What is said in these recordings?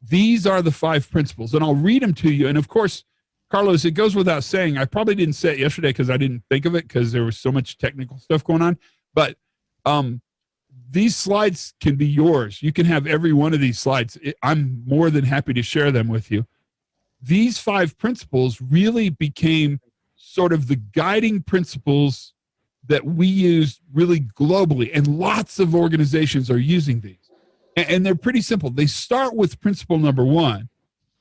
These are the 5 principles, and I'll read them to you. And of course, Carlos, it goes without saying, I probably didn't say it yesterday because I didn't think of it because there was so much technical stuff going on. But these slides can be yours. You can have every one of these slides. I'm more than happy to share them with you. These 5 principles really became sort of the guiding principles that we use really globally, and lots of organizations are using these. And they're pretty simple. They start with principle number 1,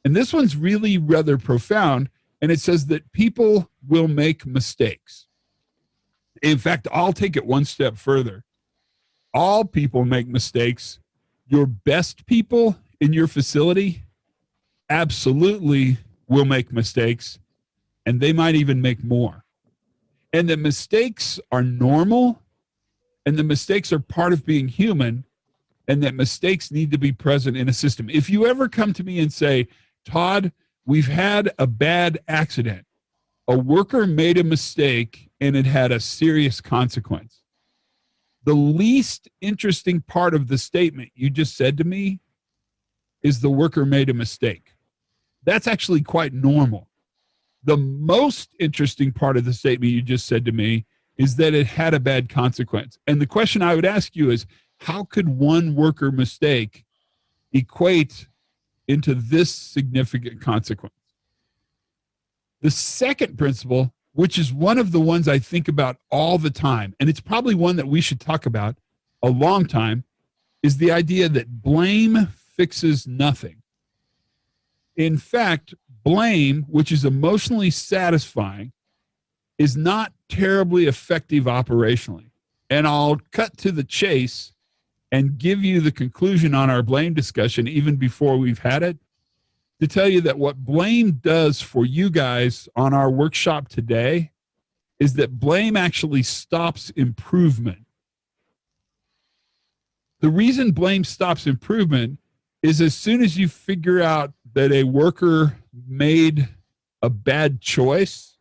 and this one's really rather profound, and it says that people will make mistakes. In fact, I'll take it one step further. All people make mistakes. Your best people in your facility absolutely will make mistakes, and they might even make more. And the mistakes are normal, and the mistakes are part of being human, and that mistakes need to be present in a system. If you ever come to me and say, Todd, we've had a bad accident, a worker made a mistake, and it had a serious consequence. The least interesting part of the statement you just said to me is the worker made a mistake. That's actually quite normal. The most interesting part of the statement you just said to me is that it had a bad consequence. And the question I would ask you is, how could one worker mistake equate into this significant consequence? The second principle, which is one of the ones I think about all the time, and it's probably one that we should talk about a long time, is the idea that blame fixes nothing. In fact, blame, which is emotionally satisfying, is not terribly effective operationally. And I'll cut to the chase and give you the conclusion on our blame discussion even before we've had it, to tell you that what blame does for you guys on our workshop today is that blame actually stops improvement. The reason blame stops improvement is as soon as you figure out that a worker made a bad choice,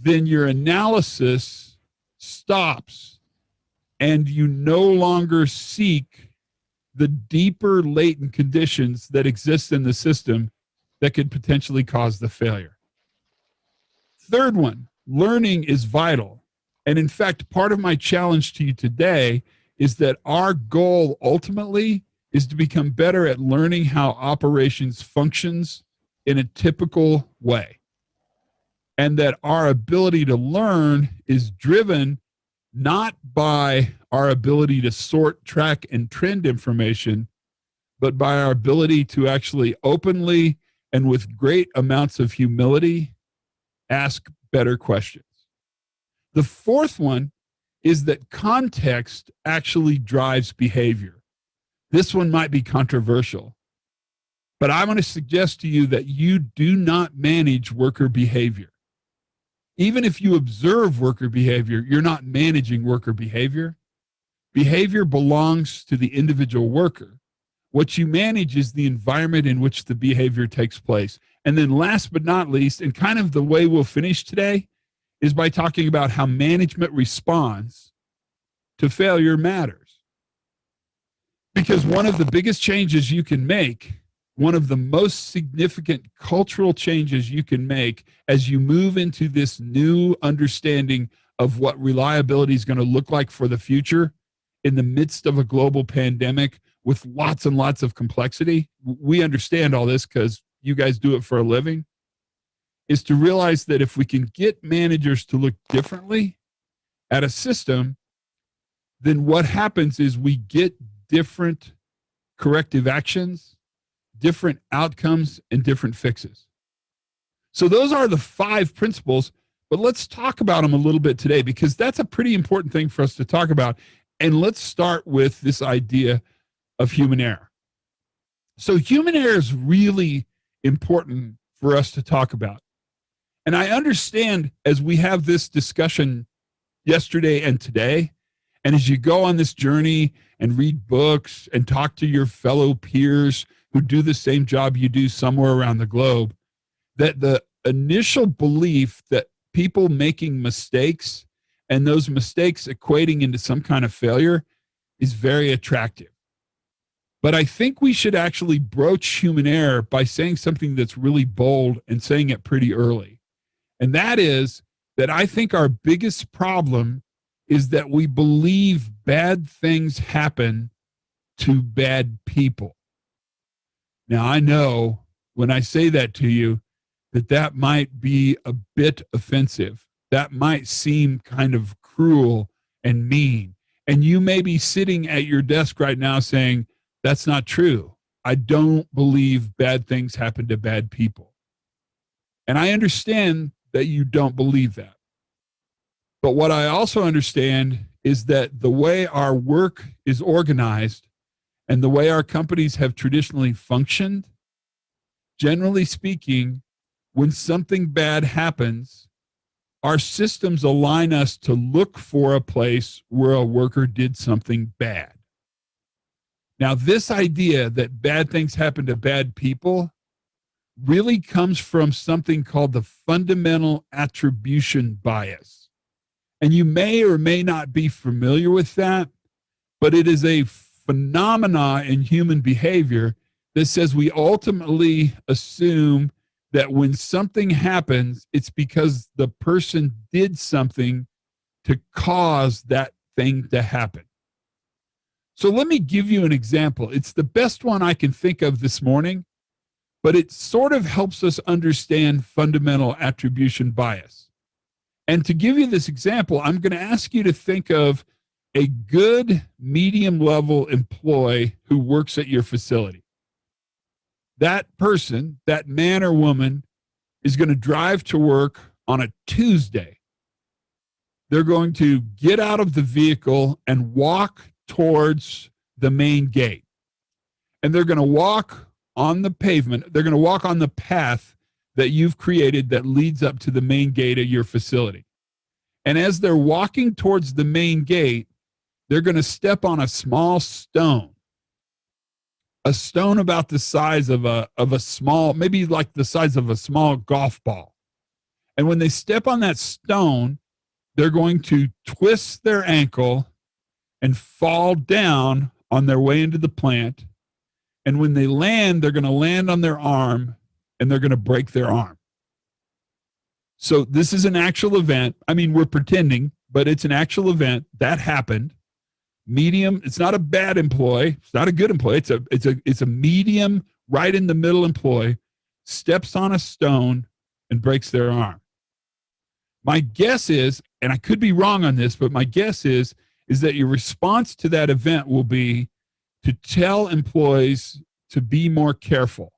then your analysis stops and you no longer seek the deeper latent conditions that exist in the system that could potentially cause the failure. Third one, learning is vital. And in fact, part of my challenge to you today is that our goal ultimately is to become better at learning how operations functions in a typical way. And that our ability to learn is driven not by our ability to sort, track, and trend information, but by our ability to actually openly and with great amounts of humility ask better questions. The fourth one is that context actually drives behavior. This one might be controversial, but I'm going to suggest to you that you do not manage worker behavior. Even if you observe worker behavior, you're not managing worker behavior. Behavior belongs to the individual worker. What you manage is the environment in which the behavior takes place. And then last but not least, and kind of the way we'll finish today, is by talking about how management responds to failure matters. Because one of the biggest changes you can make, one of the most significant cultural changes you can make as you move into this new understanding of what reliability is going to look like for the future in the midst of a global pandemic with lots and lots of complexity, we understand all this because you guys do it for a living, is to realize that if we can get managers to look differently at a system, then what happens is we get different corrective actions, different outcomes, and different fixes. So those are the 5 principles, but let's talk about them a little bit today because that's a pretty important thing for us to talk about. And let's start with this idea of human error. So human error is really important for us to talk about. And I understand as we have this discussion yesterday and today, and as you go on this journey and read books and talk to your fellow peers who do the same job you do somewhere around the globe, that the initial belief that people making mistakes and those mistakes equating into some kind of failure is very attractive. But I think we should actually broach human error by saying something that's really bold and saying it pretty early. And that is that I think our biggest problem is that we believe bad things happen to bad people. Now, I know when I say that to you, that might be a bit offensive. That might seem kind of cruel and mean. And you may be sitting at your desk right now saying, that's not true. I don't believe bad things happen to bad people. And I understand that you don't believe that. But what I also understand is that the way our work is organized and the way our companies have traditionally functioned, generally speaking, when something bad happens, our systems align us to look for a place where a worker did something bad. Now, this idea that bad things happen to bad people really comes from something called the fundamental attribution bias. And you may or may not be familiar with that, but it is a phenomena in human behavior that says we ultimately assume that when something happens, it's because the person did something to cause that thing to happen. So let me give you an example. It's the best one I can think of this morning, but it sort of helps us understand fundamental attribution bias. And to give you this example, I'm going to ask you to think of a good medium level employee who works at your facility. That person, that man or woman, is going to drive to work on a Tuesday. They're going to get out of the vehicle and walk towards the main gate. And they're going to walk on the pavement. They're going to walk on the path that you've created that leads up to the main gate of your facility. And as they're walking towards the main gate, they're going to step on a small stone about the size of a small, maybe like the size of a small golf ball. And when they step on that stone, they're going to twist their ankle and fall down on their way into the plant. And when they land, they're going to land on their arm and they're going to break their arm. So this is an actual event. I mean, we're pretending, but it's an actual event that happened. Medium, it's not a bad employee. It's not a good employee. It's a medium, right in the middle employee, steps on a stone and breaks their arm. My guess is, and I could be wrong on this, but my guess is that your response to that event will be to tell employees to be more careful,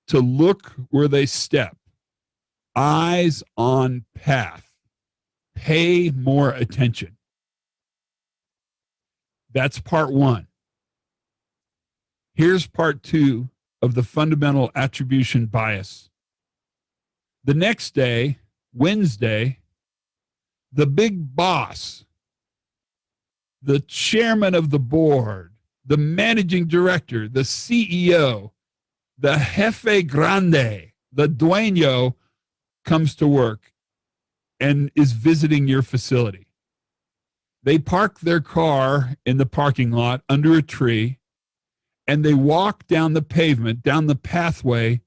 to look where they step, eyes on path, pay more attention. That's part one. Here's part two of the fundamental attribution bias. The next day, Wednesday, the big boss, the chairman of the board, the managing director, the CEO, the jefe grande, the dueño comes to work and is visiting your facility. They park their car in the parking lot under a tree, and they walk down the pavement, down the pathway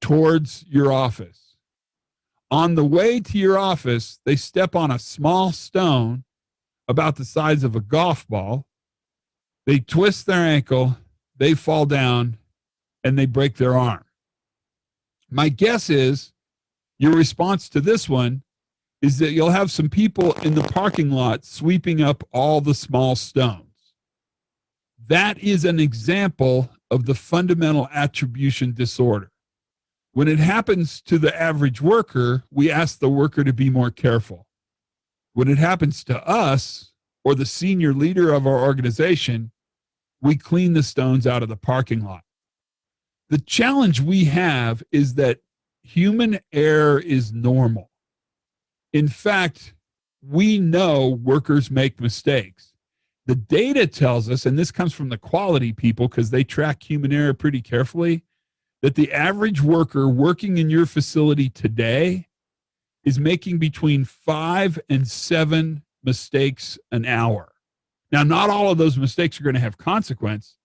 towards your office. On the way to your office, they step on a small stone about the size of a golf ball. They twist their ankle, they fall down, and they break their arm. My guess is your response to this one is that you'll have some people in the parking lot sweeping up all the small stones. That is an example of the fundamental attribution disorder. When it happens to the average worker, we ask the worker to be more careful. When it happens to us or the senior leader of our organization, we clean the stones out of the parking lot. The challenge we have is that human error is normal. In fact, we know workers make mistakes. The data tells us, and this comes from the quality people because they track human error pretty carefully, that the average worker working in your facility today is making between 5 and 7 mistakes an hour. Now, not all of those mistakes are going to have consequence,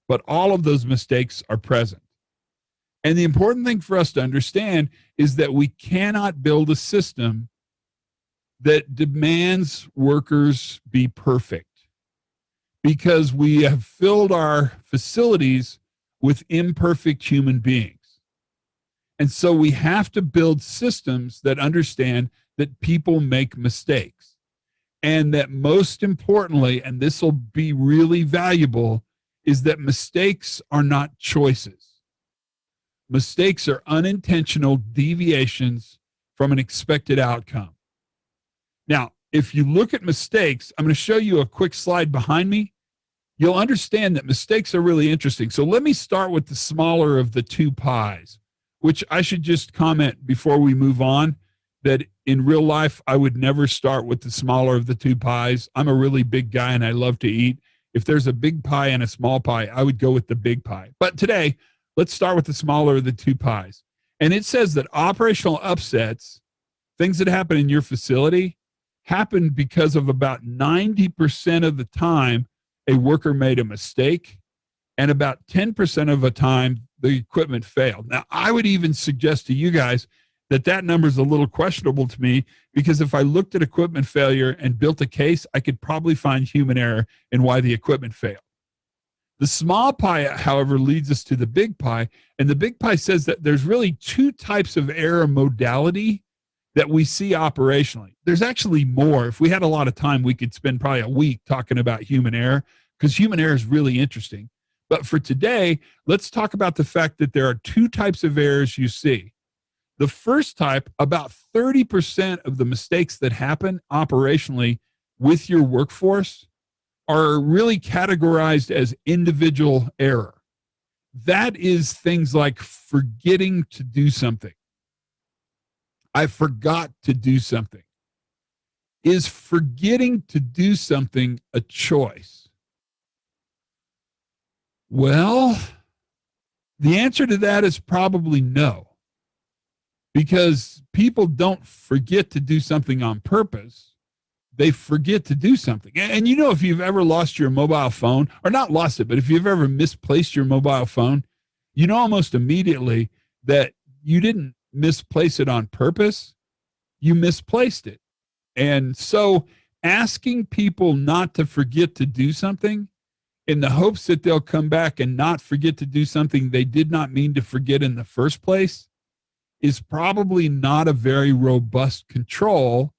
but all of those mistakes are present. And the important thing for us to understand is that we cannot build a system that demands workers be perfect, because we have filled our facilities with imperfect human beings. And so we have to build systems that understand that people make mistakes. And that most importantly, and this will be really valuable, is that mistakes are not choices. Mistakes are unintentional deviations from an expected outcome. Now, if you look at mistakes, I'm going to show you a quick slide behind me. You'll understand that mistakes are really interesting. So let me start with the smaller of the two pies, which I should just comment before we move on, that in real life, I would never start with the smaller of the two pies. I'm a really big guy and I love to eat. If there's a big pie and a small pie, I would go with the big pie. But today, let's start with the smaller of the two pies. And it says that operational upsets, things that happen in your facility, happen because of about 90% of the time a worker made a mistake, and about 10% of the time the equipment failed. Now, I would even suggest to you guys that that number is a little questionable to me, because if I looked at equipment failure and built a case, I could probably find human error in why the equipment failed. The small pie, however, leads us to the big pie, and the big pie says that there's really two types of error modality that we see operationally. There's actually more. If we had a lot of time, we could spend probably a week talking about human error, because human error is really interesting. But for today, let's talk about the fact that there are two types of errors you see. The first type, about 30% of the mistakes that happen operationally with your workforce are really categorized as individual error. That is things like forgetting to do something. I forgot to do something. Is forgetting to do something a choice? Well, the answer to that is probably no, because people don't forget to do something on purpose. They forget to do something. And you know, if you've ever lost your mobile phone, or not lost it, but if you've ever misplaced your mobile phone, you know almost immediately that you didn't misplace it on purpose, you misplaced it. And so asking people not to forget to do something in the hopes that they'll come back and not forget to do something they did not mean to forget in the first place is probably not a very robust control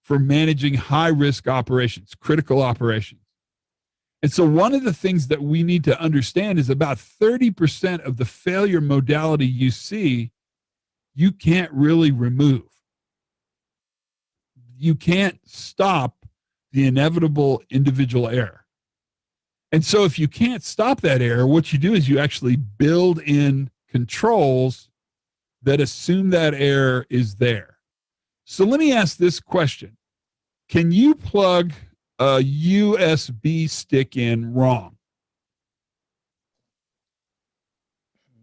for managing high-risk operations, critical operations. And so one of the things that we need to understand is about 30% of the failure modality you see, you can't really remove. You can't stop the inevitable individual error. And so if you can't stop that error, what you do is you actually build in controls that assume that error is there. So let me ask this question. Can you plug a USB stick in wrong?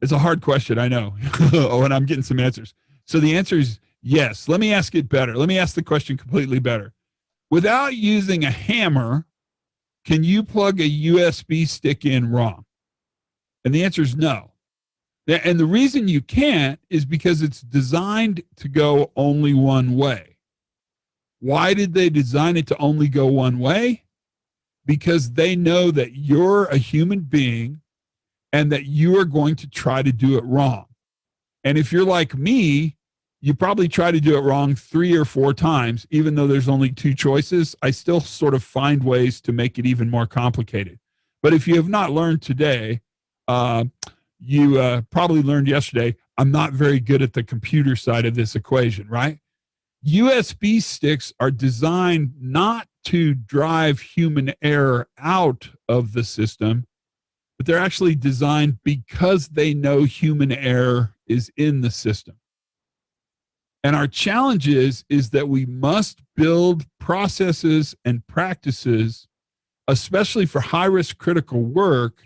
It's a hard question, I know. Oh, and I'm getting some answers. So the answer is yes. Let me ask it better. Let me ask the question completely better. Without using a hammer, can you plug a USB stick in wrong? And the answer is no. And the reason you can't is because it's designed to go only one way. Why did they design it to only go one way? Because they know that you're a human being and that you are going to try to do it wrong. And if you're like me, you probably try to do it wrong 3 or 4 times, even though there's only 2 choices. I still sort of find ways to make it even more complicated. But if you have not learned today, you probably learned yesterday, I'm not very good at the computer side of this equation, right? USB sticks are designed not to drive human error out of the system, but they're actually designed because they know human error is in the system. And our challenge is that we must build processes and practices, especially for high-risk critical work,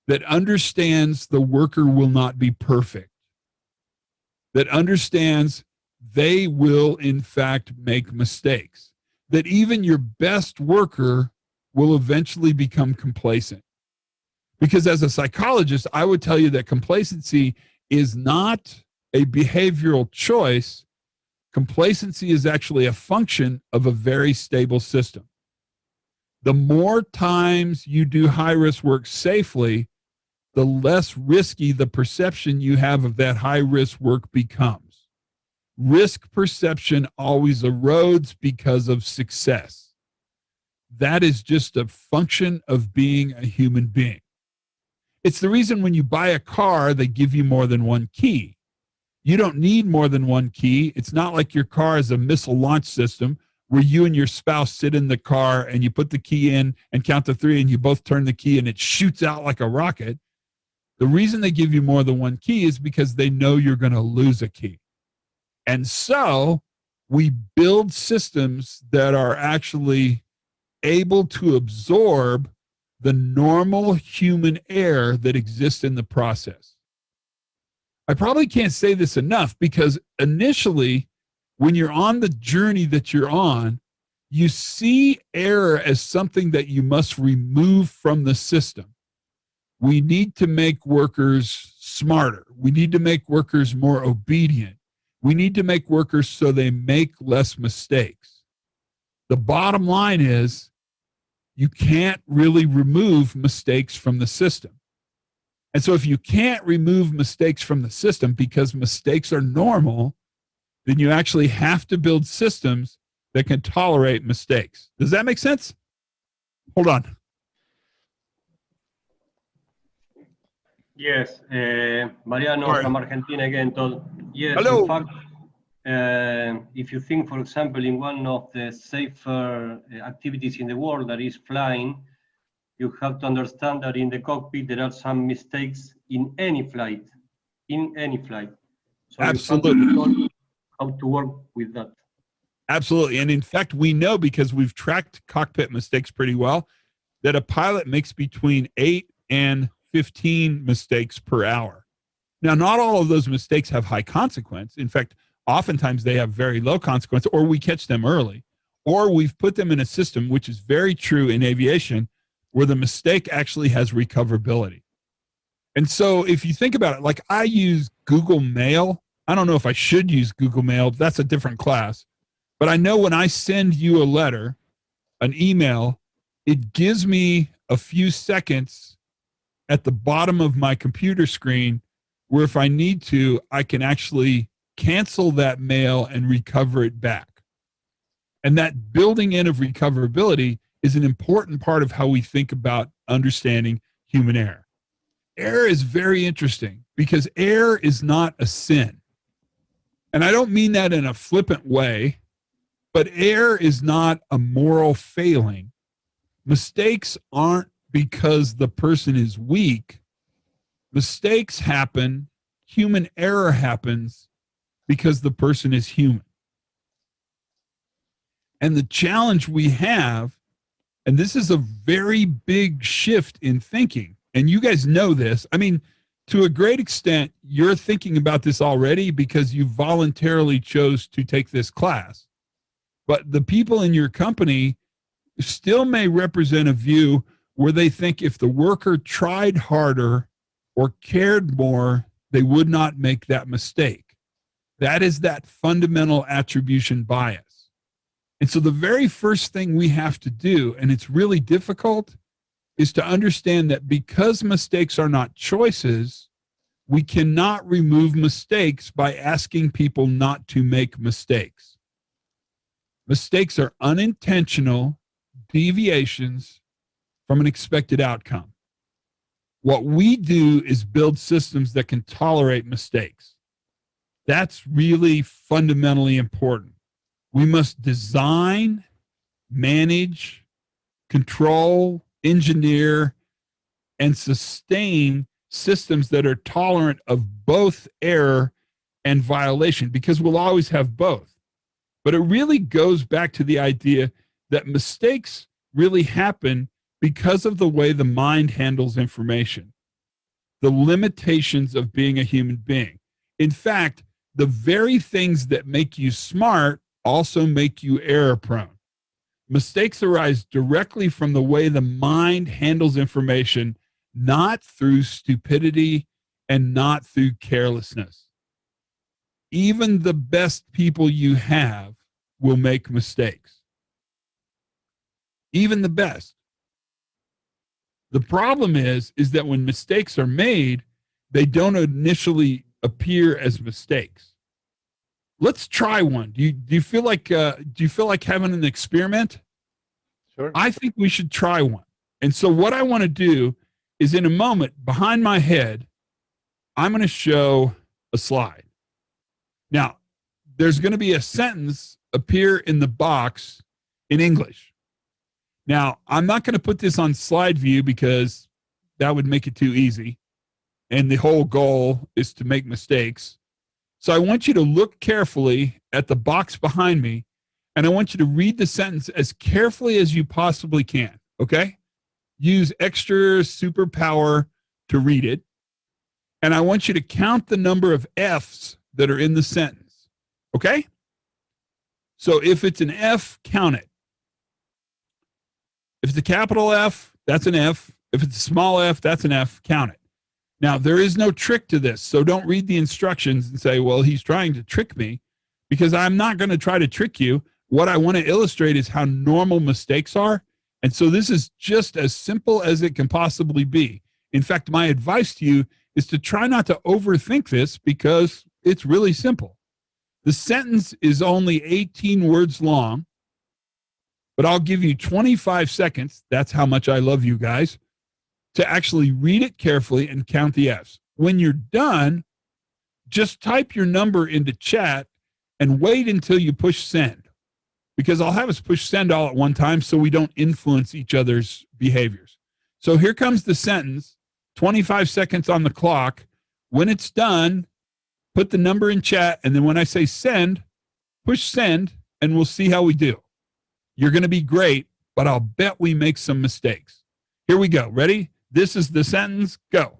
that understands the worker will not be perfect, that understands they will, in fact, make mistakes, that even your best worker will eventually become complacent. Because as a psychologist, I would tell you that complacency is not a behavioral choice. Complacency is actually a function of a very stable system. The more times you do high-risk work safely, the less risky the perception you have of that high-risk work becomes. Risk perception always erodes because of success. That is just a function of being a human being. It's the reason when you buy a car, they give you more than one key. You don't need more than one key. It's not like your car is a missile launch system where you and your spouse sit in the car and you put the key in and count to 3 and you both turn the key and it shoots out like a rocket. The reason they give you more than one key is because they know you're going to lose a key. And so we build systems that are actually able to absorb the normal human error that exists in the process. I probably can't say this enough because initially, when you're on the journey that you're on, you see error as something that you must remove from the system. We need to make workers smarter. We need to make workers more obedient. We need to make workers so they make less mistakes. The bottom line is you can't really remove mistakes from the system. And so if you can't remove mistakes from the system because mistakes are normal, then you actually have to build systems that can tolerate mistakes. Does that make sense? Hold on. Yes, Mariano from Argentina again told, yes, hello. In fact, if you think, for example, in one of the safer activities in the world, that is flying, you have to understand that in the cockpit there are some mistakes in any flight, So absolutely. You have to know how to work with that. Absolutely. And in fact, we know because we've tracked cockpit mistakes pretty well that a pilot makes between 8 and 15 mistakes per hour. Now, not all of those mistakes have high consequence. In fact, oftentimes they have very low consequence, or we catch them early, or we've put them in a system, which is very true in aviation, where the mistake actually has recoverability. And so if you think about it, like I use Google Mail. I don't know if I should use Google Mail. That's a different class. But I know when I send you a letter, an email, it gives me a few seconds at the bottom of my computer screen where if I need to, I can actually cancel that mail and recover it back. And that building in of recoverability is an important part of how we think about understanding human error. Error is very interesting because error is not a sin. And I don't mean that in a flippant way, but error is not a moral failing. Mistakes aren't because the person is weak. Mistakes happen, human error happens because the person is human. And the challenge we have, and this is a very big shift in thinking, and you guys know this. I mean, to a great extent, you're thinking about this already because you voluntarily chose to take this class. But the people in your company still may represent a view where they think if the worker tried harder or cared more, they would not make that mistake. That is that fundamental attribution bias. And so the very first thing we have to do, and it's really difficult, is to understand that because mistakes are not choices, we cannot remove mistakes by asking people not to make mistakes. Mistakes are unintentional deviations from an expected outcome. What we do is build systems that can tolerate mistakes. That's really fundamentally important. We must design, manage, control, engineer, and sustain systems that are tolerant of both error and violation, because we'll always have both. But it really goes back to the idea that mistakes really happen because of the way the mind handles information, the limitations of being a human being. In fact, the very things that make you smart also make you error prone. Mistakes arise directly from the way the mind handles information, not through stupidity and not through carelessness. Even the best people you have will make mistakes. Even the best. The problem is that when mistakes are made, they don't initially appear as mistakes. Let's try one. Do you feel like having an experiment? Sure. I think we should try one. And so what I want to do is, in a moment, behind my head, I'm going to show a slide. Now, there's going to be a sentence appear in the box in English. Now, I'm not going to put this on slide view because that would make it too easy. And the whole goal is to make mistakes. So I want you to look carefully at the box behind me, and I want you to read the sentence as carefully as you possibly can, okay? Use extra superpower to read it. And I want you to count the number of F's that are in the sentence, okay? So if it's an F, count it. If it's a capital F, that's an F. If it's a small f, that's an F, count it. Now, there is no trick to this, so don't read the instructions and say, well, he's trying to trick me, because I'm not going to try to trick you. What I want to illustrate is how normal mistakes are, and so this is just as simple as it can possibly be. In fact, my advice to you is to try not to overthink this, because it's really simple. The sentence is only 18 words long, but I'll give you 25 seconds. That's how much I love you guys, to actually read it carefully and count the F's. When you're done, just type your number into chat and wait until you push send, because I'll have us push send all at one time so we don't influence each other's behaviors. So here comes the sentence, 25 seconds on the clock. When it's done, put the number in chat, and then when I say send, push send, and we'll see how we do. You're going to be great, but I'll bet we make some mistakes. Here we go. Ready? This is the sentence. Go.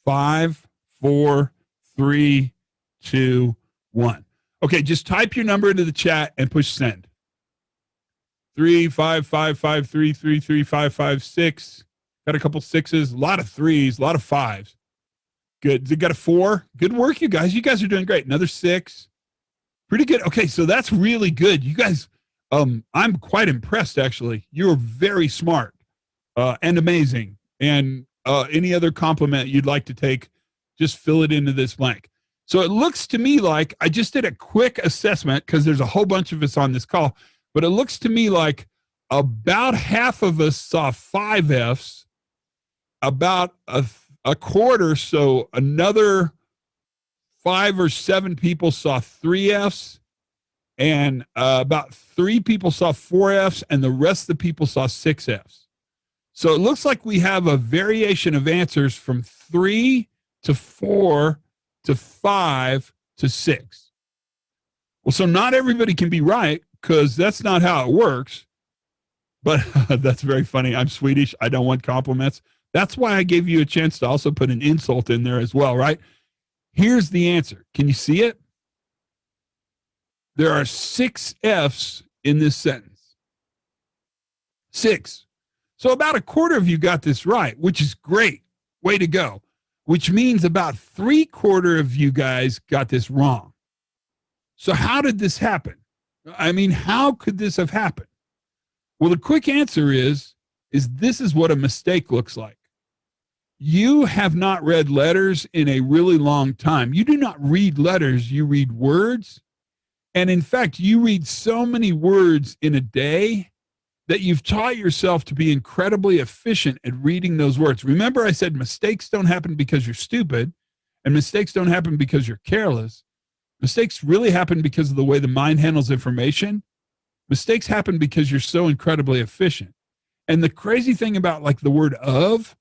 Five, four, three, two, one. Okay, just type your number into the chat and push send. 3, 5, 5, 5, 3, 3, 3, 5, 5, 6. Got a couple sixes, a lot of threes, a lot of fives. Good. You got a 4. Good work, you guys. You guys are doing great. Another 6. Pretty good. Okay, so that's really good. You guys, I'm quite impressed, actually. You're very smart and amazing. And any other compliment you'd like to take, just fill it into this blank. So it looks to me like I just did a quick assessment, because there's a whole bunch of us on this call, but it looks to me like about half of us saw 5 F's, about a quarter, so another 5 or 7 people saw 3 F's, and about 3 people saw 4 F's, and the rest of the people saw 6 F's. So it looks like we have a variation of answers from 3 to 4 to 5 to 6. Well, so not everybody can be right, because that's not how it works. But that's very funny. I'm Swedish. I don't want compliments. That's why I gave you a chance to also put an insult in there as well, right? Here's the answer. Can you see it? There are 6 F's in this sentence. 6. So about a quarter of you got this right, which is great. Way to go. Which means about 3/4 of you guys got this wrong. So how did this happen? I mean, how could this have happened? Well, the quick answer is this is what a mistake looks like. You have not read letters in a really long time. You do not read letters, you read words. And in fact, you read so many words in a day that you've taught yourself to be incredibly efficient at reading those words. Remember, I said mistakes don't happen because you're stupid, and mistakes don't happen because you're careless. Mistakes really happen because of the way the mind handles information. Mistakes happen because you're so incredibly efficient. And the crazy thing about like the word of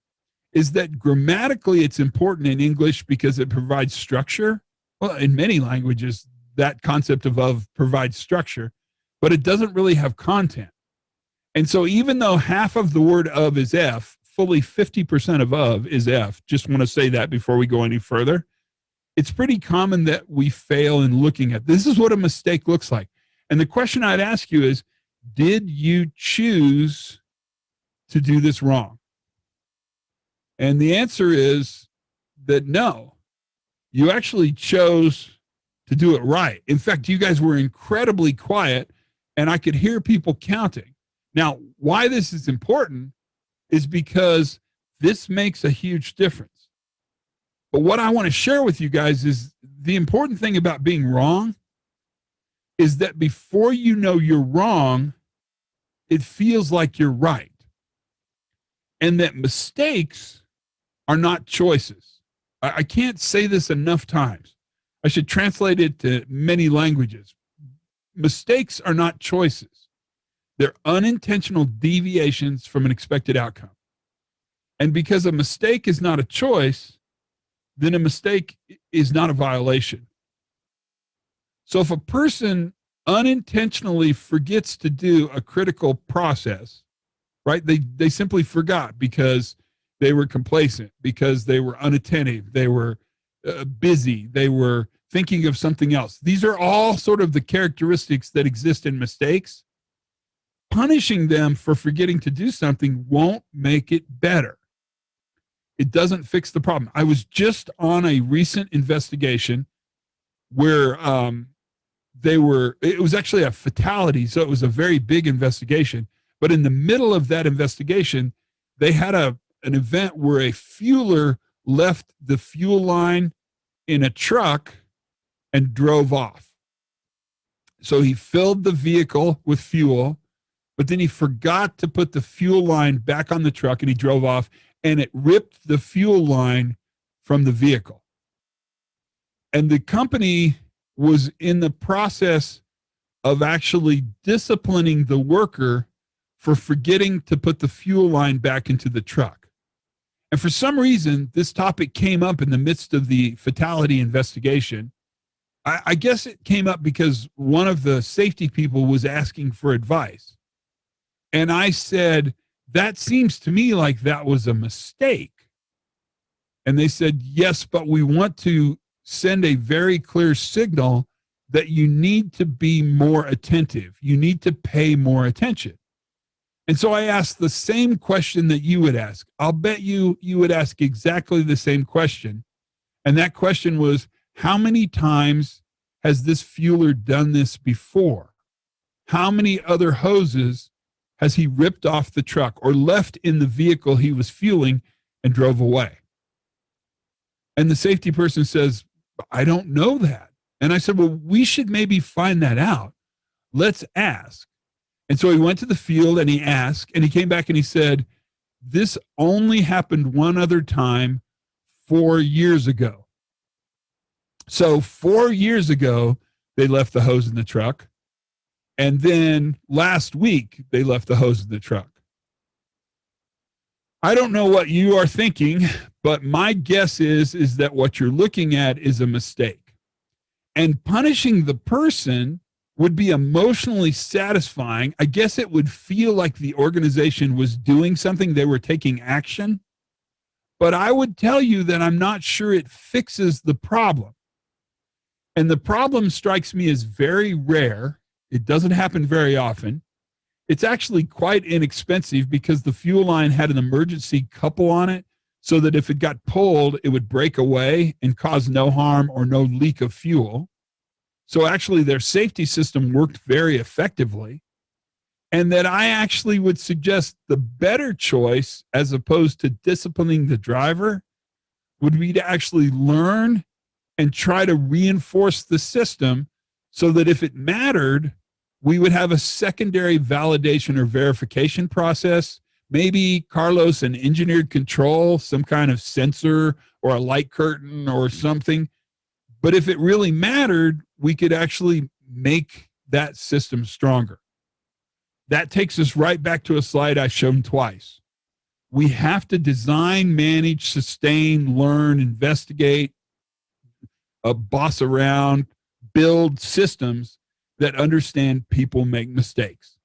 is that grammatically it's important in English because it provides structure. Well, in many languages, that concept of provides structure, but it doesn't really have content. And so even though half of the word of is F, fully 50% of is F, just want to say that before we go any further. It's pretty common that we fail in looking at this is what a mistake looks like. And the question I'd ask you is, did you choose to do this wrong? And the answer is that no, you actually chose to do it right. In fact, you guys were incredibly quiet, and I could hear people counting. Now, why this is important is because this makes a huge difference. But what I want to share with you guys is the important thing about being wrong is that before you know you're wrong, it feels like you're right. And that mistakes are not choices. I can't say this enough times. I should translate it to many languages. Mistakes are not choices. They're unintentional deviations from an expected outcome. And because a mistake is not a choice, then a mistake is not a violation. So if a person unintentionally forgets to do a critical process, right? They simply forgot because they were complacent, because they were unattentive, they were busy, they were thinking of something else. These are all sort of the characteristics that exist in mistakes. Punishing them for forgetting to do something won't make it better. It doesn't fix the problem. I was just on a recent investigation where it was actually a fatality, so it was a very big investigation. But in the middle of that investigation, they had an event where a fueler left the fuel line in a truck and drove off. So he filled the vehicle with fuel, but then he forgot to put the fuel line back on the truck and he drove off, and it ripped the fuel line from the vehicle. And the company was in the process of actually disciplining the worker for forgetting to put the fuel line back into the truck. And for some reason, this topic came up in the midst of the fatality investigation. I guess it came up because one of the safety people was asking for advice. And I said, that seems to me like that was a mistake. And they said, yes, but we want to send a very clear signal that you need to be more attentive. You need to pay more attention. And so I asked the same question that you would ask. I'll bet you would ask exactly the same question. And that question was, how many times has this fueler done this before? How many other hoses has he ripped off the truck or left in the vehicle he was fueling and drove away? And the safety person says, I don't know that. And I said, well, we should maybe find that out. Let's ask. And so he went to the field and he asked, and he came back and he said, this only happened one other time 4 years ago. So 4 years ago, they left the hose in the truck. And then last week, they left the hose in the truck. I don't know what you are thinking, but my guess is that what you're looking at is a mistake. And punishing the person would be emotionally satisfying. I guess it would feel like the organization was doing something, they were taking action. But I would tell you that I'm not sure it fixes the problem. And the problem strikes me as very rare. It doesn't happen very often. It's actually quite inexpensive because the fuel line had an emergency couple on it so that if it got pulled, it would break away and cause no harm or no leak of fuel. So actually their safety system worked very effectively. And that I actually would suggest the better choice, as opposed to disciplining the driver, would be to actually learn and try to reinforce the system so that if it mattered, we would have a secondary validation or verification process. Maybe, Carlos, an engineered control, some kind of sensor or a light curtain or something. But if it really mattered, we could actually make that system stronger. That takes us right back to a slide I've shown twice. We have to design, manage, sustain, learn, investigate, boss around, build systems that understand people make mistakes.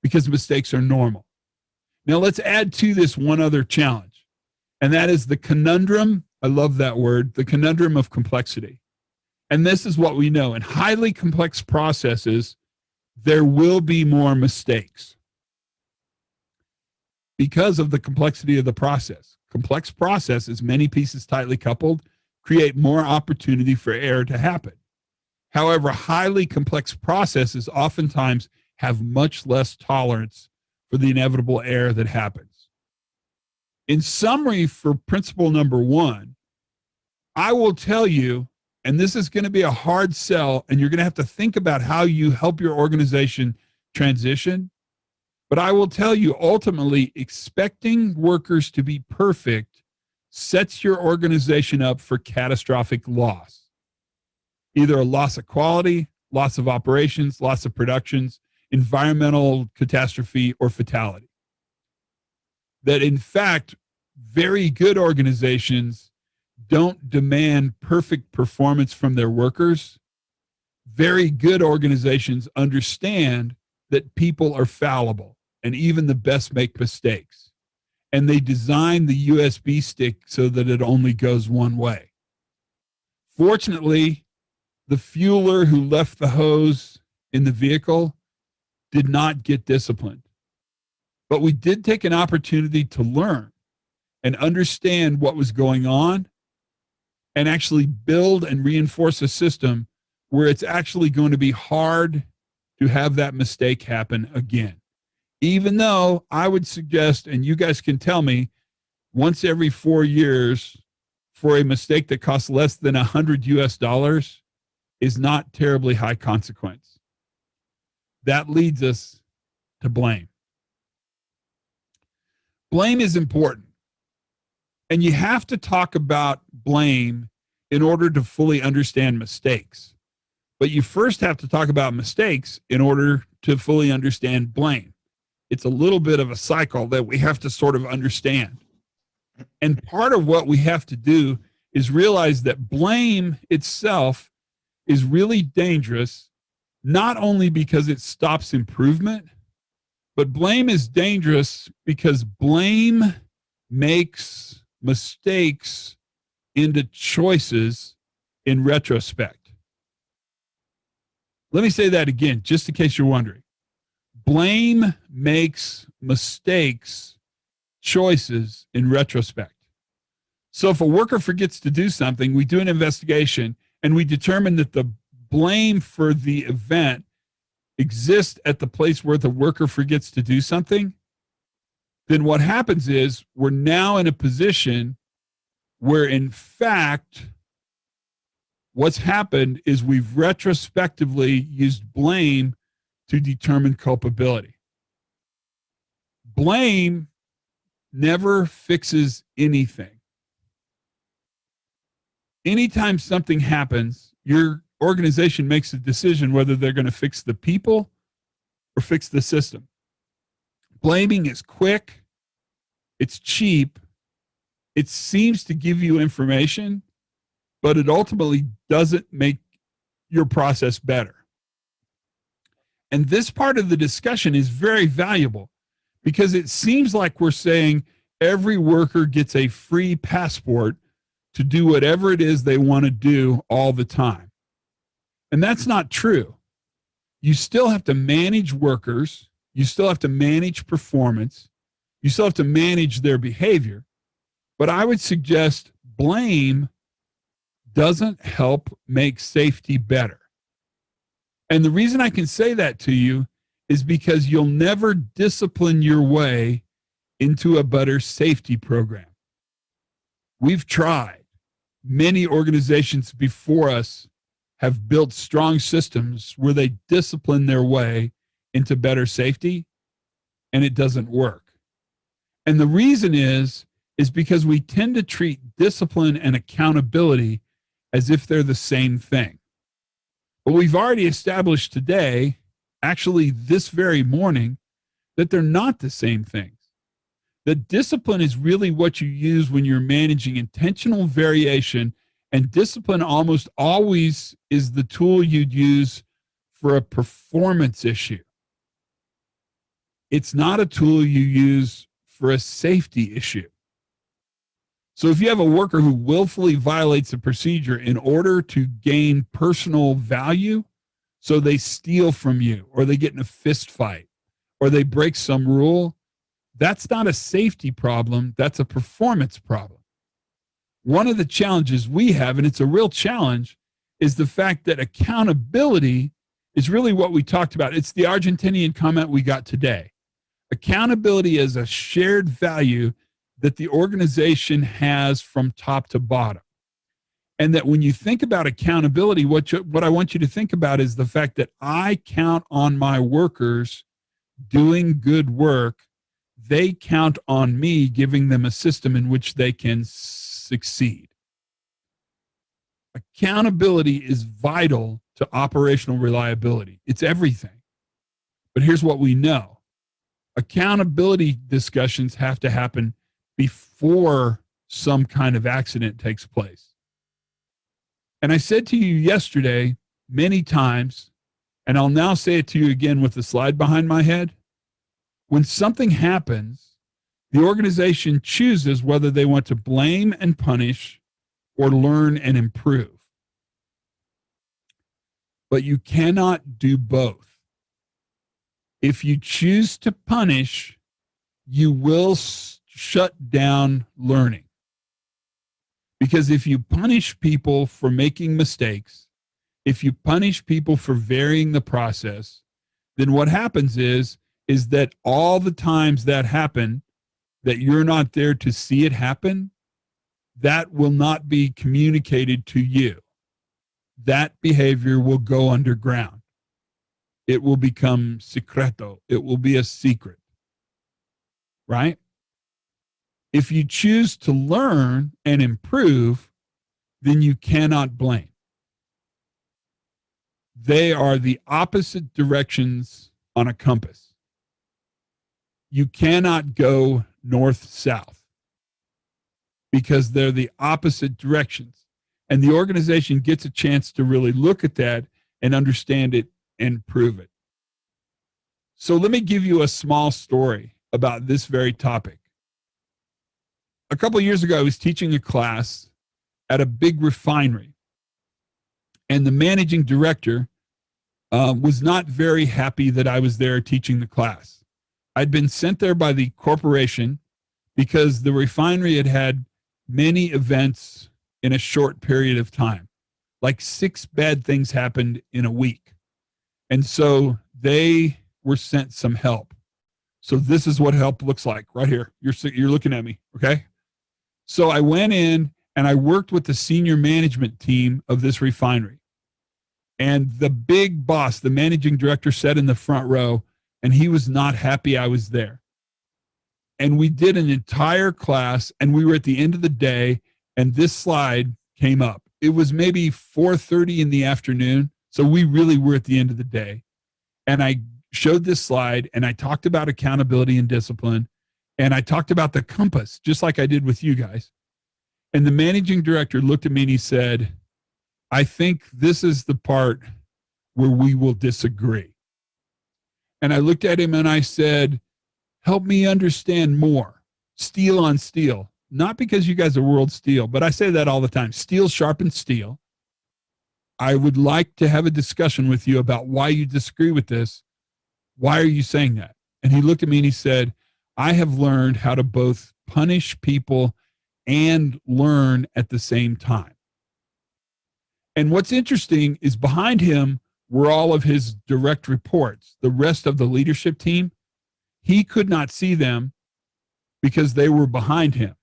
because mistakes are normal. Now let's add to this one other challenge, and that is the conundrum. I love that word, the conundrum of complexity. And this is what we know. In highly complex processes, there will be more mistakes because of the complexity of the process. Complex processes, many pieces tightly coupled, create more opportunity for error to happen. However, highly complex processes oftentimes have much less tolerance for the inevitable error that happens. In summary, for principle number one, I will tell you, and this is going to be a hard sell, and you're going to have to think about how you help your organization transition. But I will tell you, ultimately, expecting workers to be perfect sets your organization up for catastrophic loss. Either a loss of quality, loss of operations, loss of productions, environmental catastrophe, or fatality. That in fact, very good organizations don't demand perfect performance from their workers. Very good organizations understand that people are fallible and even the best make mistakes. And they design the USB stick so that it only goes one way. Fortunately, the fueler who left the hose in the vehicle did not get disciplined. But we did take an opportunity to learn and understand what was going on and actually build and reinforce a system where it's actually going to be hard to have that mistake happen again. Even though I would suggest, and you guys can tell me, once every 4 years for a mistake that costs less than $100 is not terribly high consequence. That leads us to blame. Blame is important. And you have to talk about blame in order to fully understand mistakes. But you first have to talk about mistakes in order to fully understand blame. It's a little bit of a cycle that we have to sort of understand. And part of what we have to do is realize that blame itself is really dangerous, not only because it stops improvement, but blame is dangerous because blame makes mistakes into choices in retrospect. Let me say that again, just in case you're wondering. Blame makes mistakes choices in retrospect. So if a worker forgets to do something, we do an investigation and we determine that the blame for the event exists at the place where the worker forgets to do something, then what happens is we're now in a position where, in fact, what's happened is we've retrospectively used blame to determine culpability. Blame never fixes anything. Anytime something happens, your organization makes a decision whether they're going to fix the people or fix the system. Blaming is quick, it's cheap, it seems to give you information, but it ultimately doesn't make your process better. And this part of the discussion is very valuable because it seems like we're saying every worker gets a free passport to do whatever it is they want to do all the time. And that's not true. You still have to manage workers. You still have to manage performance. You still have to manage their behavior. But I would suggest blame doesn't help make safety better. And the reason I can say that to you is because you'll never discipline your way into a better safety program. We've tried. Many organizations before us have built strong systems where they discipline their way into better safety, and it doesn't work. And the reason is because we tend to treat discipline and accountability as if they're the same thing. But we've already established today, actually this very morning, that they're not the same things. That discipline is really what you use when you're managing intentional variation, and discipline almost always is the tool you'd use for a performance issue. It's not a tool you use for a safety issue. So if you have a worker who willfully violates a procedure in order to gain personal value, so they steal from you, or they get in a fist fight, or they break some rule, that's not a safety problem. That's a performance problem. One of the challenges we have, and it's a real challenge, is the fact that accountability is really what we talked about. It's the Argentinian comment we got today. Accountability is a shared value that the organization has from top to bottom. And that when you think about accountability, what I want you to think about is the fact that I count on my workers doing good work. They count on me giving them a system in which they can succeed. Accountability is vital to operational reliability. It's everything. But here's what we know. Accountability discussions have to happen before some kind of accident takes place. And I said to you yesterday many times, and I'll now say it to you again with the slide behind my head. When something happens, the organization chooses whether they want to blame and punish or learn and improve. But you cannot do both. If you choose to punish, you will shut down learning. Because if you punish people for making mistakes, if you punish people for varying the process, then what happens is that all the times that happen, that you're not there to see it happen, that will not be communicated to you. That behavior will go underground. It will become secreto. It will be a secret, right? If you choose to learn and improve, then you cannot blame. They are the opposite directions on a compass. You cannot go north-south because they're the opposite directions. And the organization gets a chance to really look at that and understand it and prove it. So let me give you a small story about this very topic. A couple of years ago, I was teaching a class at a big refinery, and the managing director was not very happy that I was there teaching the class. I'd been sent there by the corporation because the refinery had had many events in a short period of time. Like 6 bad things happened in a week. And so they were sent some help. So this is what help looks like right here. You're looking at me, okay? So I went in and I worked with the senior management team of this refinery. And the big boss, the managing director, sat in the front row, and he was not happy I was there. And we did an entire class, and we were at the end of the day, and this slide came up. It was maybe 4:30 in the afternoon, so we really were at the end of the day. And I showed this slide, and I talked about accountability and discipline, and I talked about the compass, just like I did with you guys. And the managing director looked at me and he said, I think this is the part where we will disagree. And I looked at him and I said, help me understand more. Steel on steel. Not because you guys are world steel, but I say that all the time. Steel sharpens steel. I would like to have a discussion with you about why you disagree with this. Why are you saying that? And he looked at me and he said, I have learned how to both punish people and learn at the same time. And what's interesting is behind him were all of his direct reports, the rest of the leadership team. He could not see them because they were behind him.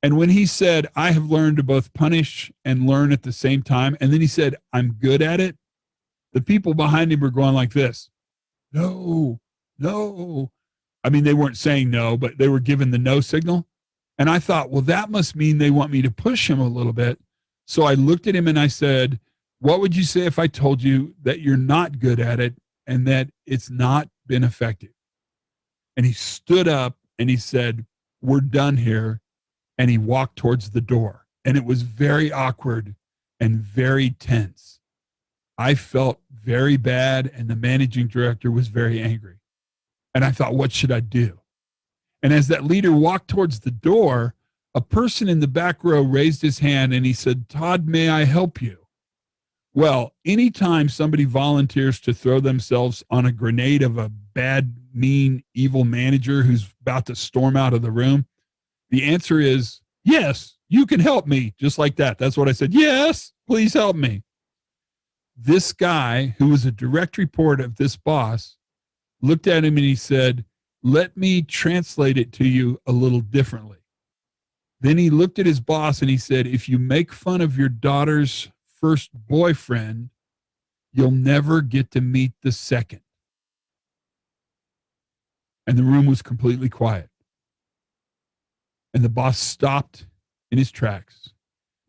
And when he said, I have learned to both punish and learn at the same time, and then he said, I'm good at it, the people behind him were going like this. No, no. I mean, they weren't saying no, but they were giving the no signal. And I thought, well, that must mean they want me to push him a little bit. So I looked at him and I said, what would you say if I told you that you're not good at it and that it's not been effective? And he stood up and he said, we're done here. And he walked towards the door. And it was very awkward and very tense. I felt very bad, and the managing director was very angry. And I thought, what should I do? And as that leader walked towards the door, a person in the back row raised his hand and he said, Todd, may I help you? Well, anytime somebody volunteers to throw themselves on a grenade of a bad, mean, evil manager who's about to storm out of the room, the answer is, yes, you can help me. Just like that. That's what I said. Yes, please help me. This guy, who was a direct report of this boss, looked at him and he said, let me translate it to you a little differently. Then he looked at his boss and he said, if you make fun of your daughter's first boyfriend, you'll never get to meet the second. And the room was completely quiet. And the boss stopped in his tracks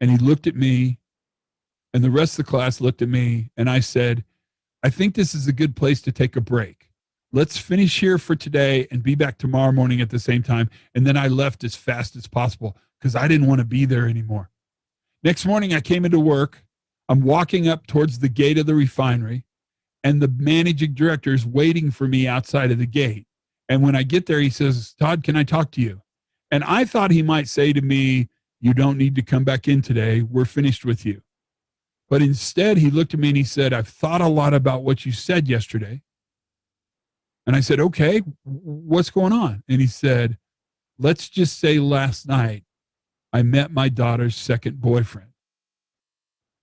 and he looked at me, and the rest of the class looked at me, and I said, I think this is a good place to take a break. Let's finish here for today and be back tomorrow morning at the same time. And then I left as fast as possible because I didn't want to be there anymore. Next morning, I came into work. I'm walking up towards the gate of the refinery, and the managing director is waiting for me outside of the gate. And when I get there, he says, Todd, can I talk to you? And I thought he might say to me, you don't need to come back in today. We're finished with you. But instead, he looked at me and he said, I've thought a lot about what you said yesterday. And I said, okay, what's going on? And he said, let's just say last night I met my daughter's second boyfriend.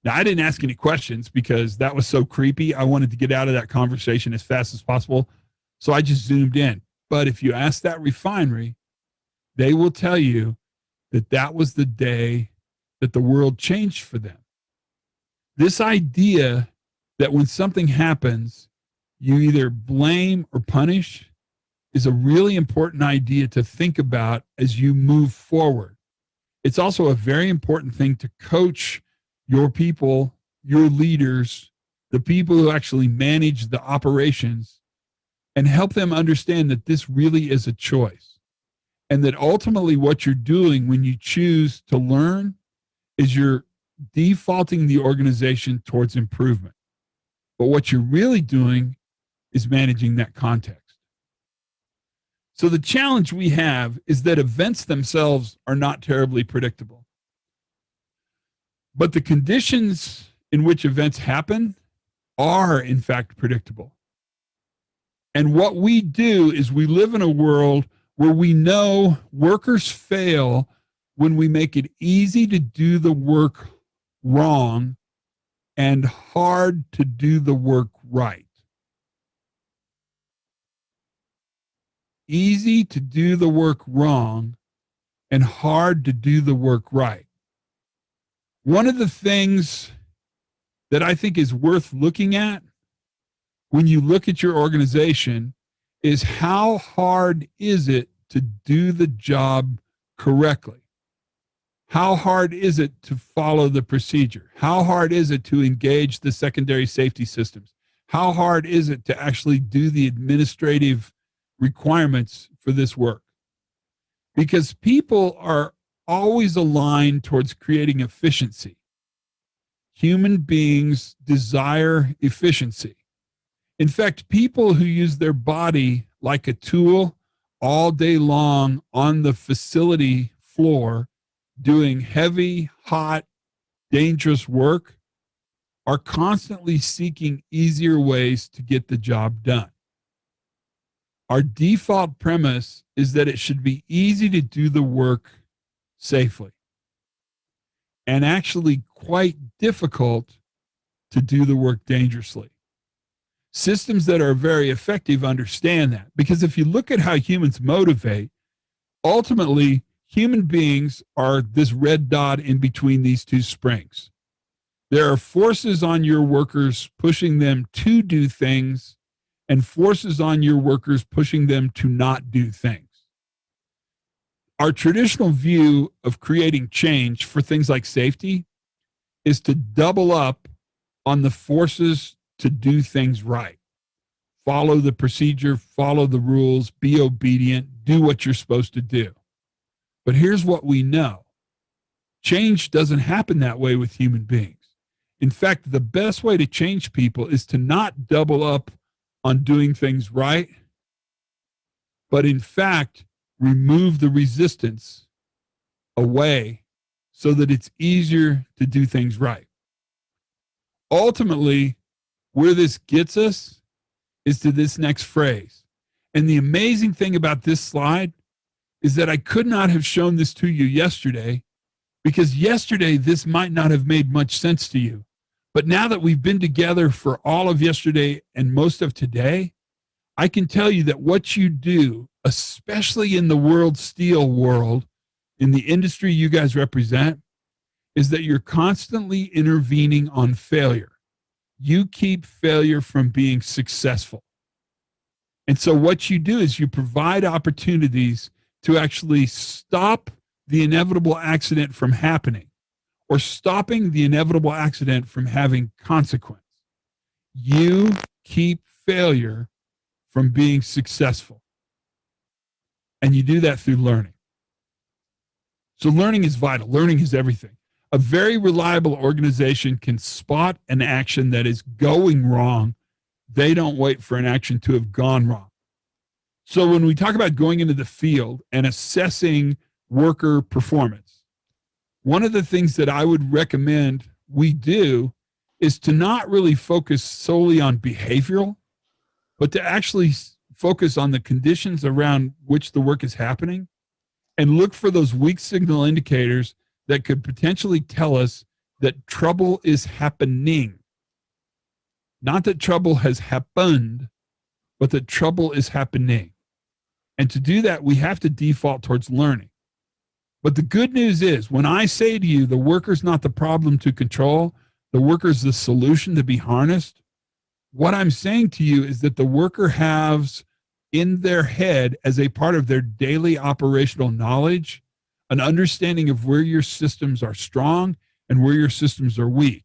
Now, I didn't ask any questions because that was so creepy. I wanted to get out of that conversation as fast as possible. So I just zoomed in. But if you ask that refinery, they will tell you that that was the day that the world changed for them. This idea that when something happens, you either blame or punish is a really important idea to think about as you move forward. It's also a very important thing to coach your people, your leaders, the people who actually manage the operations, and help them understand that this really is a choice. And that ultimately what you're doing when you choose to learn is you're defaulting the organization towards improvement. But what you're really doing is managing that context. So the challenge we have is that events themselves are not terribly predictable. But the conditions in which events happen are, in fact, predictable. And what we do is we live in a world where we know workers fail when we make it easy to do the work wrong and hard to do the work right. Easy to do the work wrong and hard to do the work right. One of the things that I think is worth looking at when you look at your organization is how hard is it to do the job correctly? How hard is it to follow the procedure? How hard is it to engage the secondary safety systems? How hard is it to actually do the administrative requirements for this work? Because people are always aligned towards creating efficiency. Human beings desire efficiency. In fact, people who use their body like a tool all day long on the facility floor doing heavy, hot, dangerous work are constantly seeking easier ways to get the job done. Our default premise is that it should be easy to do the work safely and actually quite difficult to do the work dangerously. Systems that are very effective understand that, because if you look at how humans motivate, ultimately human beings are this red dot in between these two springs. There are forces on your workers pushing them to do things and forces on your workers pushing them to not do things. Our traditional view of creating change for things like safety is to double up on the forces to do things right. Follow the procedure, follow the rules, be obedient, do what you're supposed to do. But here's what we know. Change doesn't happen that way with human beings. In fact, the best way to change people is to not double up on doing things right, but in fact, remove the resistance away so that it's easier to do things right. Ultimately, where this gets us is to this next phrase. And the amazing thing about this slide is that I could not have shown this to you yesterday, because yesterday this might not have made much sense to you. But now that we've been together for all of yesterday and most of today, I can tell you that what you do, especially in the world steel world, in the industry you guys represent, is that you're constantly intervening on failure. You keep failure from being successful. And so what you do is you provide opportunities to actually stop the inevitable accident from happening, or stopping the inevitable accident from having consequence. You keep failure from being successful. And you do that through learning. So learning is vital. Learning is everything. A very reliable organization can spot an action that is going wrong. They don't wait for an action to have gone wrong. So when we talk about going into the field and assessing worker performance, one of the things that I would recommend we do is to not really focus solely on behavioral, but to actually focus on the conditions around which the work is happening and look for those weak signal indicators that could potentially tell us that trouble is happening. Not that trouble has happened, but that trouble is happening. And to do that, we have to default towards learning. But the good news is, when I say to you, the worker's not the problem to control, the worker's the solution to be harnessed, what I'm saying to you is that the worker has in their head, as a part of their daily operational knowledge, an understanding of where your systems are strong and where your systems are weak.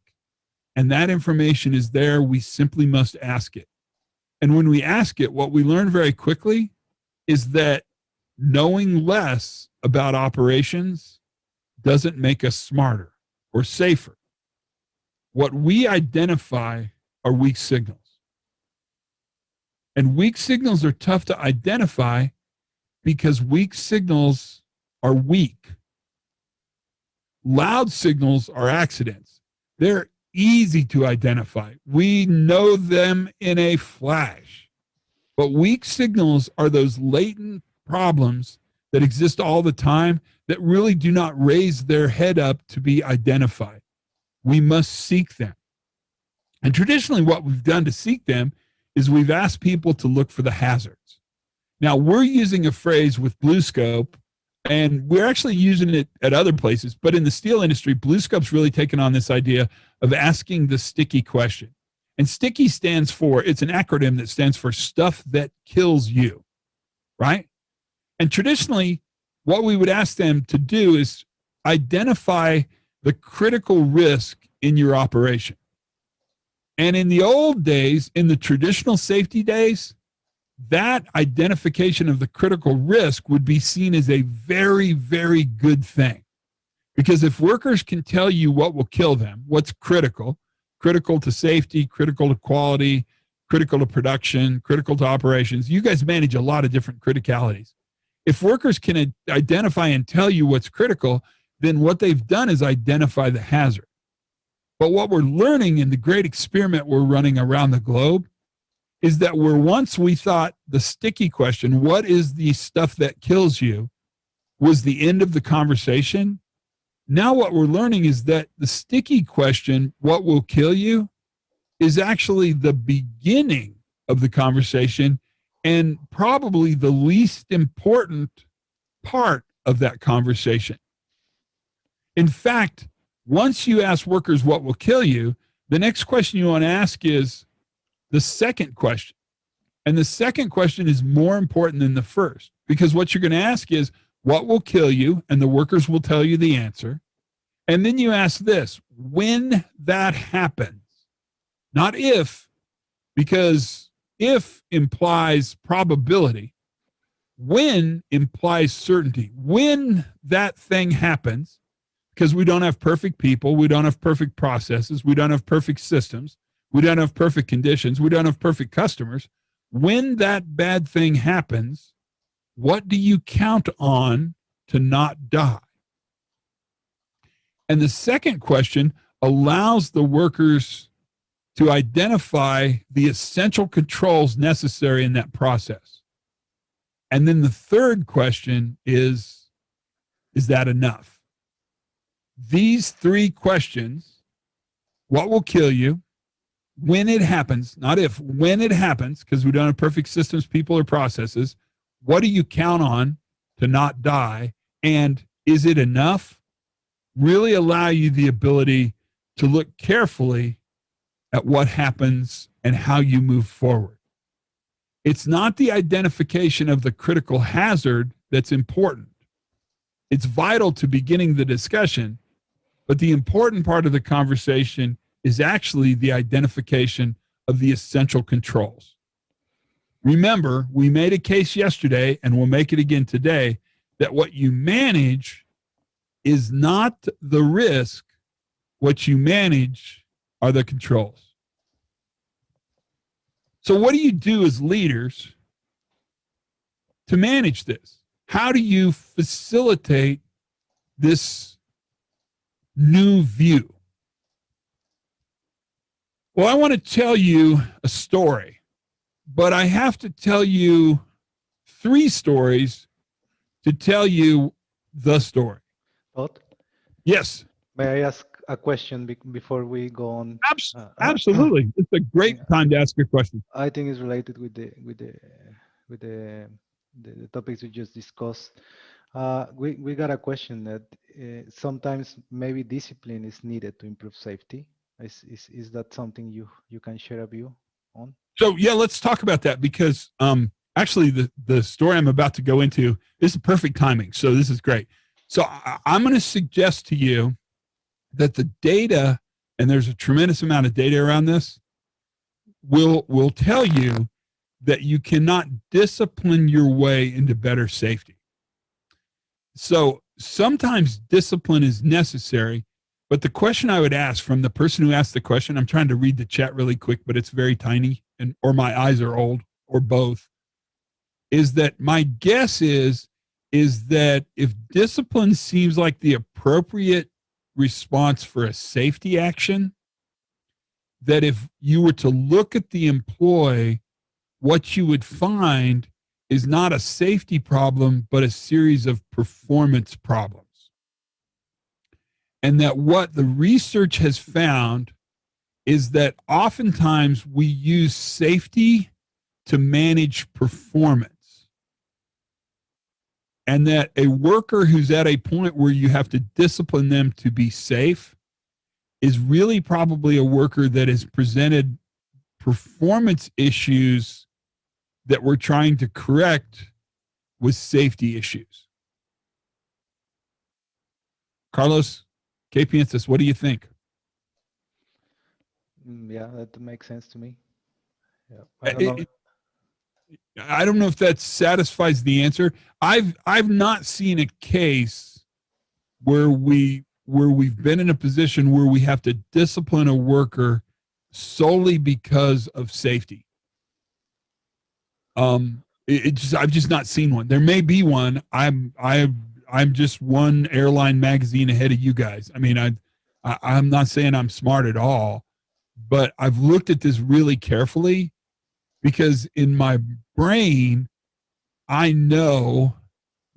And that information is there. We simply must ask it. And when we ask it, what we learn very quickly is that knowing less about operations doesn't make us smarter or safer. What we identify are weak signals. And weak signals are tough to identify because weak signals are weak. Loud signals are accidents. They're easy to identify. We know them in a flash. But weak signals are those latent problems that exist all the time that really do not raise their head up to be identified. We must seek them. And traditionally, what we've done to seek them is we've asked people to look for the hazards. Now, we're using a phrase with BlueScope, and we're actually using it at other places, but in the steel industry, BlueScope's really taken on this idea of asking the sticky question. And sticky stands for, it's an acronym that stands for stuff that kills you, right? And traditionally, what we would ask them to do is identify the critical risk in your operation. And in the old days, in the traditional safety days, that identification of the critical risk would be seen as a very, very good thing. Because if workers can tell you what will kill them, what's critical to safety, critical to quality, critical to production, critical to operations, you guys manage a lot of different criticalities. If workers can identify and tell you what's critical, then what they've done is identify the hazard. But what we're learning in the great experiment we're running around the globe is that where once we thought the sticky question, what is the stuff that kills you, was the end of the conversation. Now what we're learning is that the sticky question, what will kill you, is actually the beginning of the conversation and probably the least important part of that conversation. In fact, once you ask workers what will kill you, the next question you want to ask is the second question. And the second question is more important than the first, because what you're going to ask is what will kill you, and the workers will tell you the answer. And then you ask this, when that happens, not if, because if implies probability, when implies certainty. When that thing happens, because we don't have perfect people, we don't have perfect processes, we don't have perfect systems, we don't have perfect conditions, we don't have perfect customers. When that bad thing happens, what do you count on to not die? And the second question allows the workers to identify the essential controls necessary in that process. And then the third question is that enough? These three questions, what will kill you, when it happens, not if, when it happens, because we don't have perfect systems, people, or processes, what do you count on to not die? And is it enough? Really allow you the ability to look carefully at what happens and how you move forward. It's not the identification of the critical hazard that's important. It's vital to beginning the discussion, but the important part of the conversation is actually the identification of the essential controls. Remember, we made a case yesterday, and we'll make it again today, that what you manage is not the risk. What you manage are the controls. So what do you do as leaders to manage this? How do you facilitate this new view? Well, I want to tell you a story, but I have to tell you 3 stories to tell you the story. Todd, Yes. may I ask a question before we go on? Absolutely. It's a great time to ask a question. I think it's related with the topics we just discussed. We got a question that sometimes maybe discipline is needed to improve safety. Is that something you can share a view on? So yeah, let's talk about that, because actually the story I'm about to go into is perfect timing. So this is great. So I'm going to suggest to you that the data, and there's a tremendous amount of data around this, will tell you that you cannot discipline your way into better safety. So sometimes discipline is necessary, but the question I would ask from the person who asked the question, I'm trying to read the chat really quick, but it's very tiny, and or my eyes are old, or both, is that my guess is that if discipline seems like the appropriate response for a safety action, that if you were to look at the employee, what you would find is not a safety problem, but a series of performance problems. And that what the research has found is that oftentimes we use safety to manage performance. And that a worker who's at a point where you have to discipline them to be safe is really probably a worker that has presented performance issues that we're trying to correct with safety issues. Carlos, Capiensis, what do you think? Yeah, that makes sense to me. Yeah, I don't know if that satisfies the answer. I've not seen a case where we've been in a position where we have to discipline a worker solely because of safety. I've just not seen one. There may be one. I'm just one airline magazine ahead of you guys. I mean, I'm not saying I'm smart at all, but I've looked at this really carefully, because in my brain, I know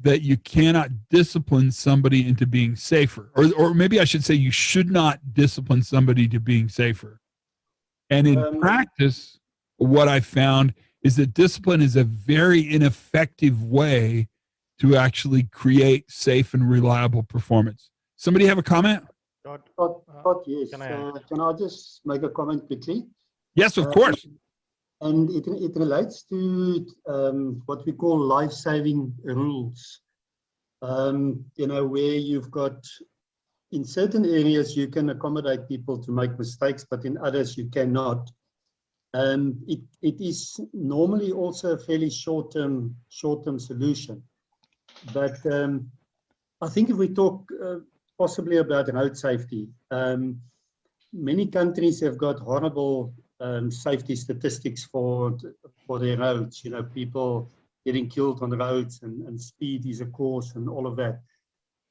that you cannot discipline somebody into being safer, or maybe I should say you should not discipline somebody to being safer. And in practice, what I found is that discipline is a very ineffective way to actually create safe and reliable performance. Somebody have a comment? Todd, yes. Can I just make a comment quickly? Yes, of course. And it relates to what we call life-saving rules. Where you've got, in certain areas, you can accommodate people to make mistakes, but in others you cannot. It is normally also a fairly short-term solution. But I think if we talk possibly about road safety, many countries have got horrible safety statistics for their roads. People getting killed on the roads, and speed is a cause and all of that.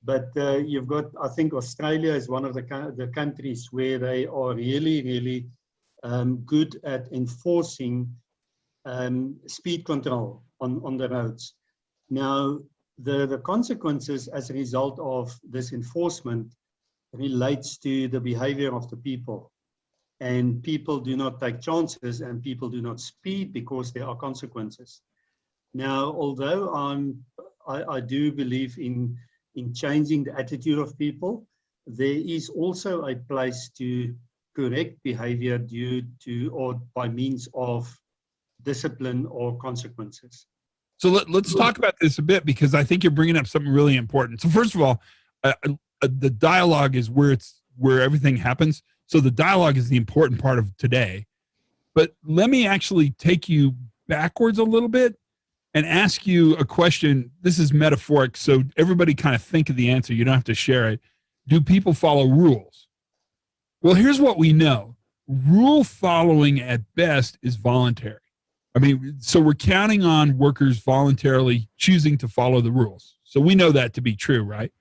But you've got, I think Australia is one of the countries where they are really, really good at enforcing speed control on the roads. Now, the consequences as a result of this enforcement relates to the behavior of the people. And people do not take chances, and people do not speed because there are consequences. Now, although I do believe in changing the attitude of people, there is also a place to correct behavior due to or by means of discipline or consequences. So let's talk about this a bit, because I think you're bringing up something really important. So first of all, the dialogue is where everything happens. So the dialogue is the important part of today. But let me actually take you backwards a little bit and ask you a question. This is metaphoric, so everybody kind of think of the answer. You don't have to share it. Do people follow rules? Well, here's what we know. Rule following at best is voluntary. I mean, so we're counting on workers voluntarily choosing to follow the rules. So we know that to be true, right?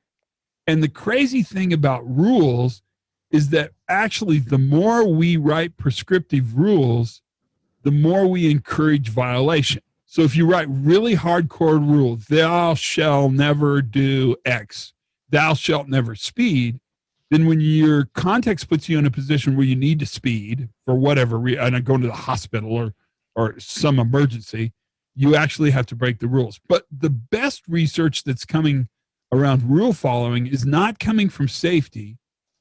And the crazy thing about rules is that actually the more we write prescriptive rules, the more we encourage violation. So if you write really hardcore rules, thou shalt never do X, thou shalt never speed, then when your context puts you in a position where you need to speed for whatever reason, going to the hospital or some emergency, you actually have to break the rules. But the best research that's coming around rule following is not coming from safety,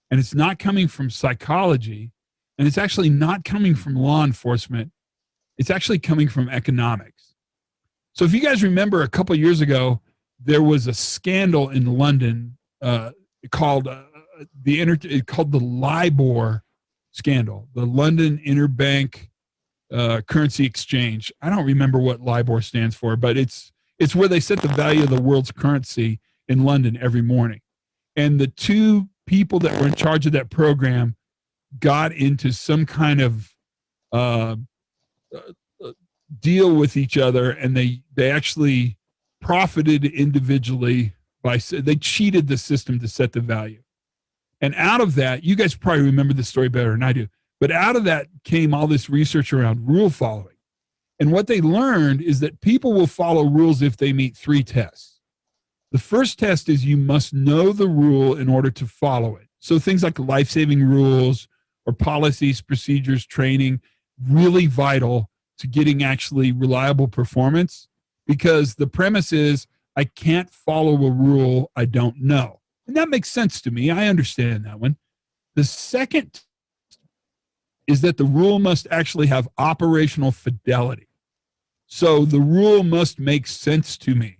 and it's not coming from psychology, and it's actually not coming from law enforcement. It's actually coming from economics. So if you guys remember, a couple of years ago, there was a scandal in London called the LIBOR scandal, the London Interbank Currency Exchange. I don't remember what LIBOR stands for, but it's where they set the value of the world's currency in London every morning. And the two people that were in charge of that program got into some kind of deal with each other, and they actually profited individually they cheated the system to set the value. And out of that, you guys probably remember this story better than I do, but out of that came all this research around rule following. And what they learned is that people will follow rules if they meet 3 tests. The first test is you must know the rule in order to follow it. So things like life-saving rules or policies, procedures, training, really vital to getting actually reliable performance, because the premise is I can't follow a rule I don't know. And that makes sense to me. I understand that one. The second is that the rule must actually have operational fidelity. So the rule must make sense to me.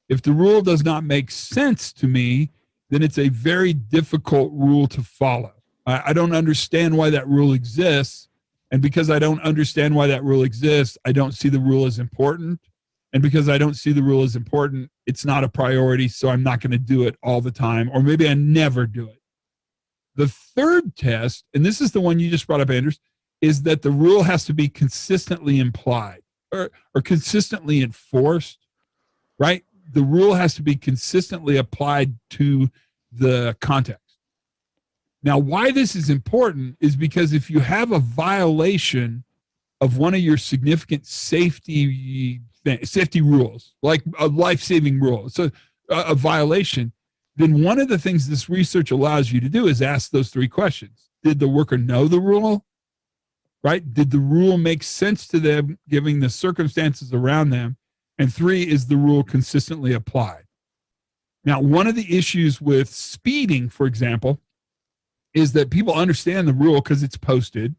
If the rule does not make sense to me, then it's a very difficult rule to follow. I don't understand why that rule exists. And because I don't understand why that rule exists, I don't see the rule as important. And because I don't see the rule as important, it's not a priority, so I'm not going to do it all the time, or maybe I never do it. The third test, and this is the one you just brought up, Anders, is that the rule has to be consistently implied or consistently enforced, right? The rule has to be consistently applied to the context. Now, why this is important is because if you have a violation of one of your significant safety rules, like a life-saving rule, so a violation, then one of the things this research allows you to do is ask those 3 questions. Did the worker know the rule? Right? Did the rule make sense to them, given the circumstances around them? And 3, is the rule consistently applied? Now, one of the issues with speeding, for example, is that people understand the rule because it's posted.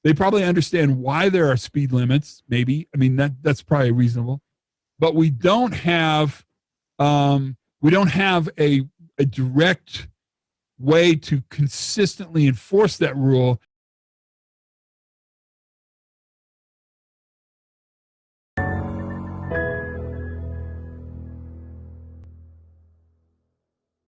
They probably understand why there are speed limits, maybe. I mean, that's probably reasonable. But we don't have a direct way to consistently enforce that rule